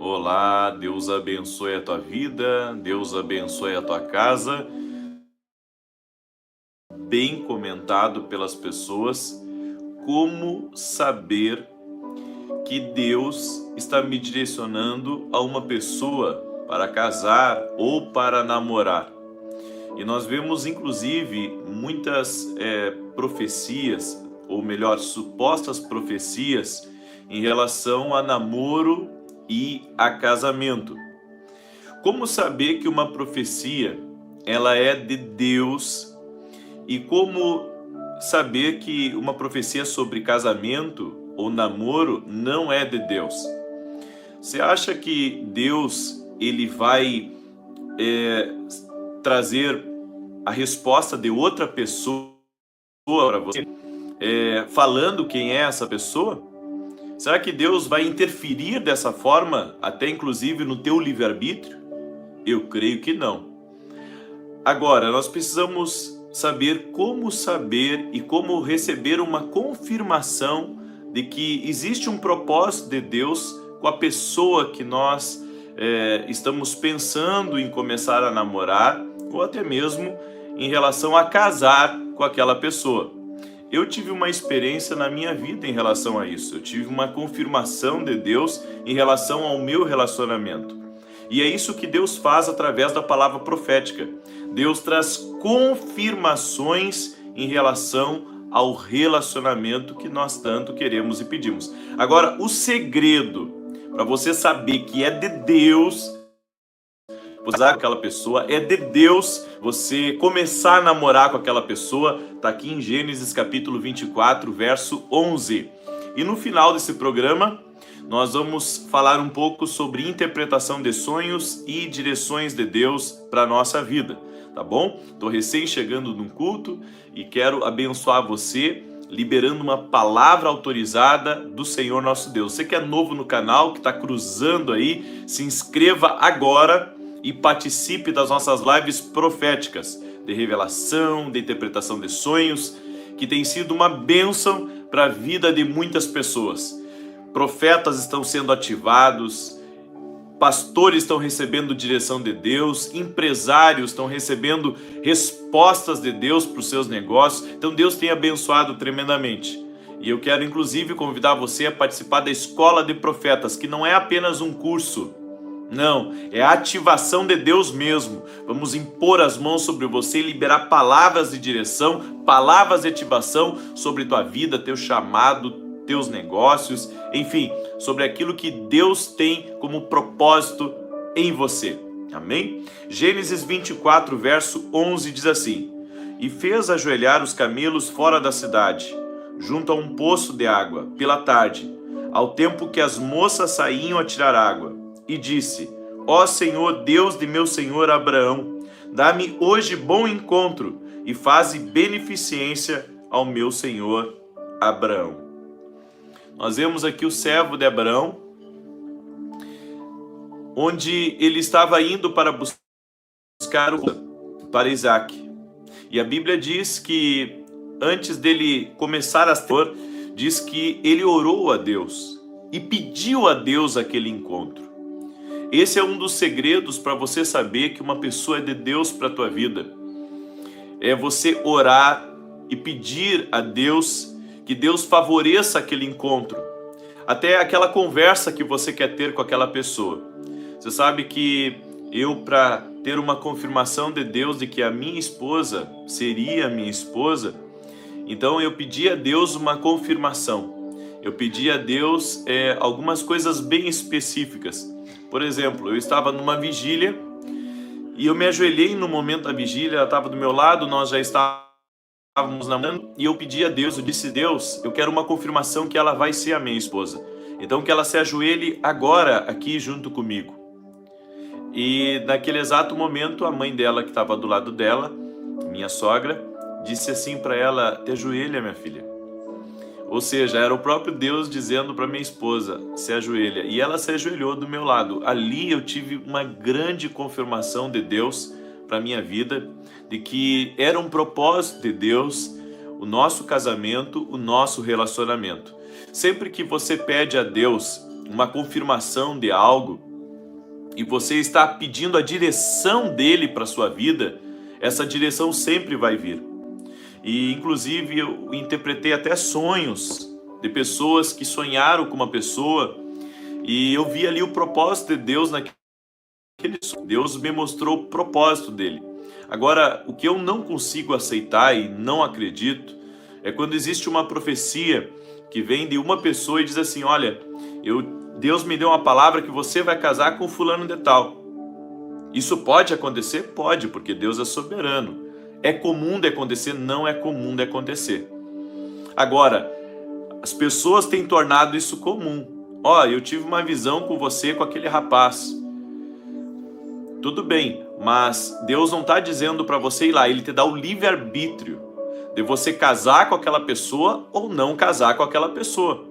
Olá, Deus abençoe a tua vida, Deus abençoe a tua casa. Bem comentado pelas pessoas, como saber que Deus está me direcionando a uma pessoa para casar ou para namorar. E nós vemos inclusive muitas profecias, ou melhor, supostas profecias em relação a namoro e a casamento. Como saber que uma profecia ela é de Deus e como saber que uma profecia sobre casamento ou namoro não é de Deus? Você acha que Deus ele vai trazer a resposta de outra pessoa para você, falando quem é essa pessoa? Será que Deus vai interferir dessa forma, até inclusive no teu livre-arbítrio? Eu creio que não. Agora, nós precisamos saber e como receber uma confirmação de que existe um propósito de Deus com a pessoa que nós estamos pensando em começar a namorar, ou até mesmo em relação a casar com aquela pessoa. Eu tive uma experiência na minha vida em relação a isso. Eu tive uma confirmação de Deus em relação ao meu relacionamento. E é isso que Deus faz através da palavra profética. Deus traz confirmações em relação ao relacionamento que nós tanto queremos e pedimos. Agora, o segredo para você saber que é de Deus você usar com aquela pessoa, é de Deus você começar a namorar com aquela pessoa, está aqui em Gênesis capítulo 24, verso 11. E no final desse programa, nós vamos falar um pouco sobre interpretação de sonhos e direções de Deus para a nossa vida, tá bom? Estou recém chegando num culto e quero abençoar você, liberando uma palavra autorizada do Senhor nosso Deus. Você que é novo no canal, que está cruzando aí, se inscreva agora e participe das nossas lives proféticas, de revelação, de interpretação de sonhos, que tem sido uma bênção para a vida de muitas pessoas. Profetas estão sendo ativados, pastores estão recebendo direção de Deus, empresários estão recebendo respostas de Deus para os seus negócios. Então Deus tem abençoado tremendamente. E eu quero inclusive convidar você a participar da Escola de Profetas, que não é apenas um curso. Não, é a ativação de Deus mesmo. Vamos impor as mãos sobre você e liberar palavras de direção, palavras de ativação sobre tua vida, teu chamado, teus negócios, enfim, sobre aquilo que Deus tem como propósito em você. Amém? Gênesis 24, verso 11 diz assim: E fez ajoelhar os camelos fora da cidade, junto a um poço de água, pela tarde, ao tempo que as moças saíam a tirar água. E disse: Ó Senhor, Deus de meu senhor Abraão, dá-me hoje bom encontro e faze beneficência ao meu senhor Abraão. Nós vemos aqui o servo de Abraão, onde ele estava indo para buscar para Isaac. E a Bíblia diz que antes dele começar a ser, diz que ele orou a Deus e pediu a Deus aquele encontro. Esse é um dos segredos para você saber que uma pessoa é de Deus para a tua vida. É você orar e pedir a Deus que Deus favoreça aquele encontro. Até aquela conversa que você quer ter com aquela pessoa. Você sabe que eu, para ter uma confirmação de Deus de que a minha esposa seria a minha esposa, então eu pedi a Deus uma confirmação. Eu pedi a Deus algumas coisas bem específicas. Por exemplo, eu estava numa vigília e eu me ajoelhei no momento da vigília, ela estava do meu lado, nós já estávamos namorando e eu pedi a Deus, eu disse: Deus, eu quero uma confirmação que ela vai ser a minha esposa. Então que ela se ajoelhe agora aqui junto comigo. E naquele exato momento a mãe dela que estava do lado dela, minha sogra, disse assim para ela: Te ajoelha, minha filha. Ou seja, era o próprio Deus dizendo para minha esposa: se ajoelha. E ela se ajoelhou do meu lado. Ali eu tive uma grande confirmação de Deus para a minha vida, de que era um propósito de Deus o nosso casamento, o nosso relacionamento. Sempre que você pede a Deus uma confirmação de algo, e você está pedindo a direção dele para a sua vida, essa direção sempre vai vir. E inclusive eu interpretei até sonhos de pessoas que sonharam com uma pessoa, e eu vi ali o propósito de Deus naquele sonho. Deus me mostrou o propósito dele. Agora, o que eu não consigo aceitar e não acredito é quando existe uma profecia que vem de uma pessoa e diz assim: olha, Deus me deu uma palavra que você vai casar com fulano de tal. Isso pode acontecer? Pode, porque Deus é soberano. É comum de acontecer? Não é comum de acontecer. Agora, as pessoas têm tornado isso comum. Ó, eu tive uma visão com você, com aquele rapaz. Tudo bem, mas Deus não está dizendo para você ir lá, Ele te dá o livre-arbítrio de você casar com aquela pessoa ou não casar com aquela pessoa.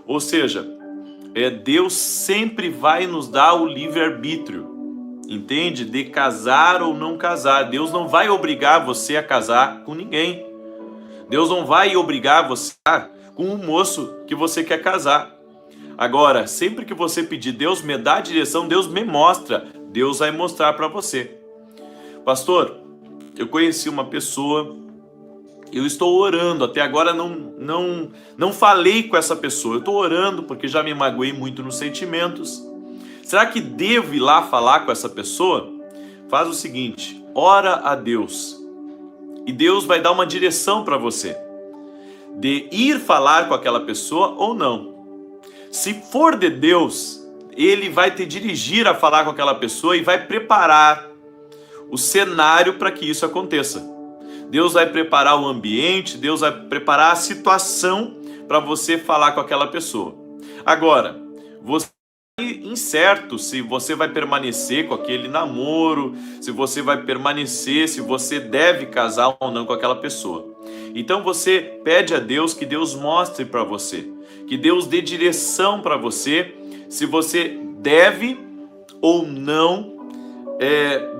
Ou seja, Deus sempre vai nos dar o livre-arbítrio, entende? De casar ou não casar. Deus não vai obrigar você a casar com ninguém. Deus não vai obrigar você com um moço que você quer casar. Agora, sempre que você pedir, Deus me dá a direção, Deus me mostra, Deus vai mostrar para você. Pastor, eu conheci uma pessoa, eu estou orando, até agora não falei com essa pessoa, eu estou orando porque já me magoei muito nos sentimentos. Será que devo ir lá falar com essa pessoa? Faz o seguinte, ora a Deus, e Deus vai dar uma direção para você, de ir falar com aquela pessoa ou não. Se for de Deus, Ele vai te dirigir a falar com aquela pessoa e vai preparar o cenário para que isso aconteça. Deus vai preparar o ambiente, Deus vai preparar a situação para você falar com aquela pessoa. Agora, você é incerto se você vai permanecer com aquele namoro, se você vai permanecer, se você deve casar ou não com aquela pessoa. Então você pede a Deus que Deus mostre para você, que Deus dê direção para você, se você deve ou não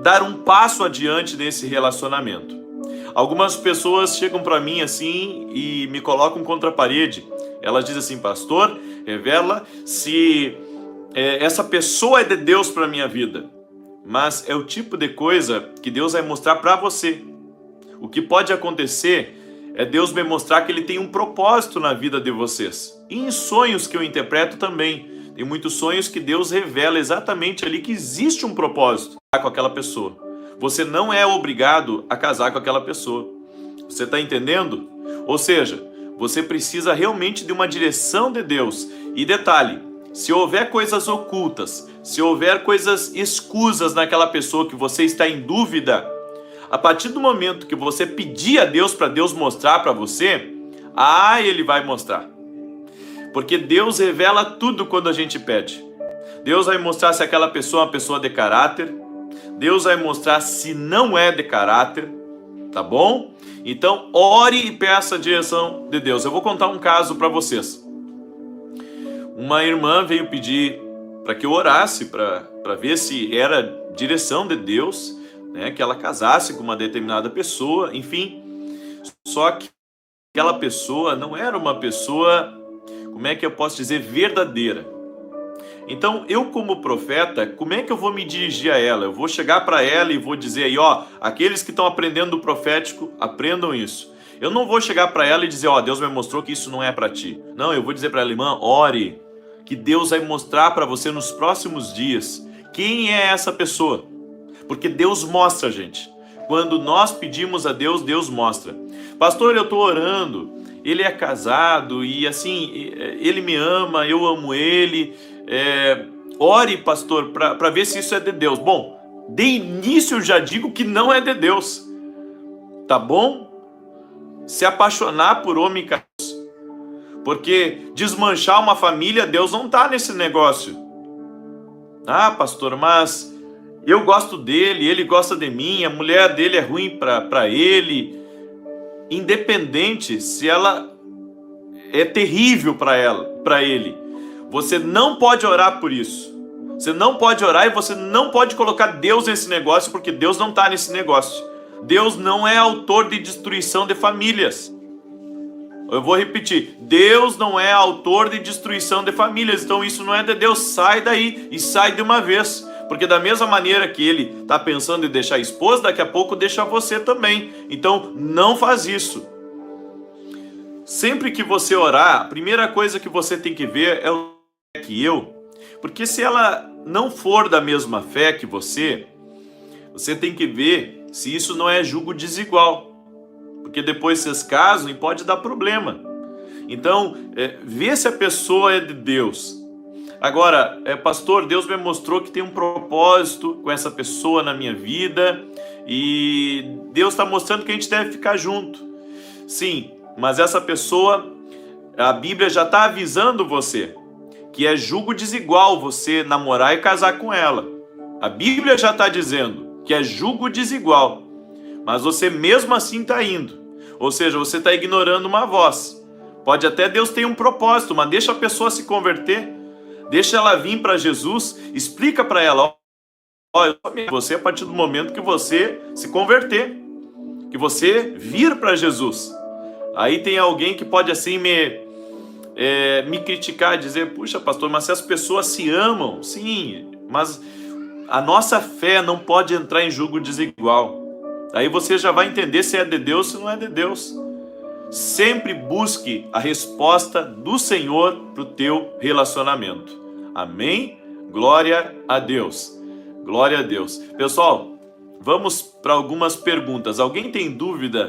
dar um passo adiante nesse relacionamento. Algumas pessoas chegam para mim assim e me colocam contra a parede. Elas dizem assim: pastor, revela se essa pessoa é de Deus para a minha vida. Mas é o tipo de coisa que Deus vai mostrar para você. O que pode acontecer é Deus me mostrar que Ele tem um propósito na vida de vocês. E em sonhos que eu interpreto também. Tem muitos sonhos que Deus revela exatamente ali que existe um propósito com aquela pessoa. Você não é obrigado a casar com aquela pessoa. Você está entendendo? Ou seja, você precisa realmente de uma direção de Deus. E detalhe, se houver coisas ocultas, se houver coisas escusas naquela pessoa que você está em dúvida, a partir do momento que você pedir a Deus para Deus mostrar para você, Ele vai mostrar. Porque Deus revela tudo quando a gente pede. Deus vai mostrar se aquela pessoa é uma pessoa de caráter. Deus vai mostrar se não é de caráter. Tá bom? Então, ore e peça a direção de Deus. Eu vou contar um caso para vocês. Uma irmã veio pedir para que eu orasse, para ver se era direção de Deus, né, que ela casasse com uma determinada pessoa, enfim. Só que aquela pessoa não era uma pessoa, como é que eu posso dizer, verdadeira. Então, eu como profeta, como é que eu vou me dirigir a ela? Eu vou chegar para ela e vou dizer aí, aqueles que estão aprendendo do profético, aprendam isso. Eu não vou chegar para ela e dizer, Deus me mostrou que isso não é para ti. Não, eu vou dizer para ela, irmã, ore, que Deus vai mostrar para você nos próximos dias quem é essa pessoa. Porque Deus mostra, gente. Quando nós pedimos a Deus, Deus mostra. Pastor, eu estou orando, ele é casado e assim, ele me ama, eu amo ele. Ore, pastor, para ver se isso é de Deus. Bom, de início eu já digo que não é de Deus. Tá bom? Se apaixonar por homem casado. Porque desmanchar uma família, Deus não está nesse negócio. Pastor, mas eu gosto dele, ele gosta de mim, a mulher dele é ruim para ele. Independente se ela é terrível para ele. Você não pode orar por isso. Você não pode orar e você não pode colocar Deus nesse negócio, porque Deus não está nesse negócio. Deus não é autor de destruição de famílias. Eu vou repetir. Deus não é autor de destruição de famílias. Então isso não é de Deus. Sai daí e sai de uma vez. Porque da mesma maneira que ele está pensando em deixar a esposa, daqui a pouco deixa você também. Então, não faz isso. Sempre que você orar, a primeira coisa que você tem que ver é o que eu. Porque se ela não for da mesma fé que você tem que ver se isso não é julgo desigual. Porque depois vocês casam e pode dar problema. Então, vê se a pessoa é de Deus. Agora, pastor, Deus me mostrou que tem um propósito com essa pessoa na minha vida e Deus está mostrando que a gente deve ficar junto. Sim, mas essa pessoa, a Bíblia já está avisando você que é julgo desigual você namorar e casar com ela. A Bíblia já está dizendo que é julgo desigual, mas você mesmo assim está indo. Ou seja, você está ignorando uma voz. Pode até Deus ter um propósito, mas deixa a pessoa se converter. Deixa ela vir para Jesus, explica para ela, você a partir do momento que você se converter, que você vir para Jesus. Aí tem alguém que pode assim me criticar, dizer, puxa pastor, mas se as pessoas se amam, sim, mas a nossa fé não pode entrar em julgo desigual. Aí você já vai entender se é de Deus ou se não é de Deus. Sempre busque a resposta do Senhor para o teu relacionamento. Amém? Glória a Deus. Glória a Deus. Pessoal, vamos para algumas perguntas. Alguém tem dúvida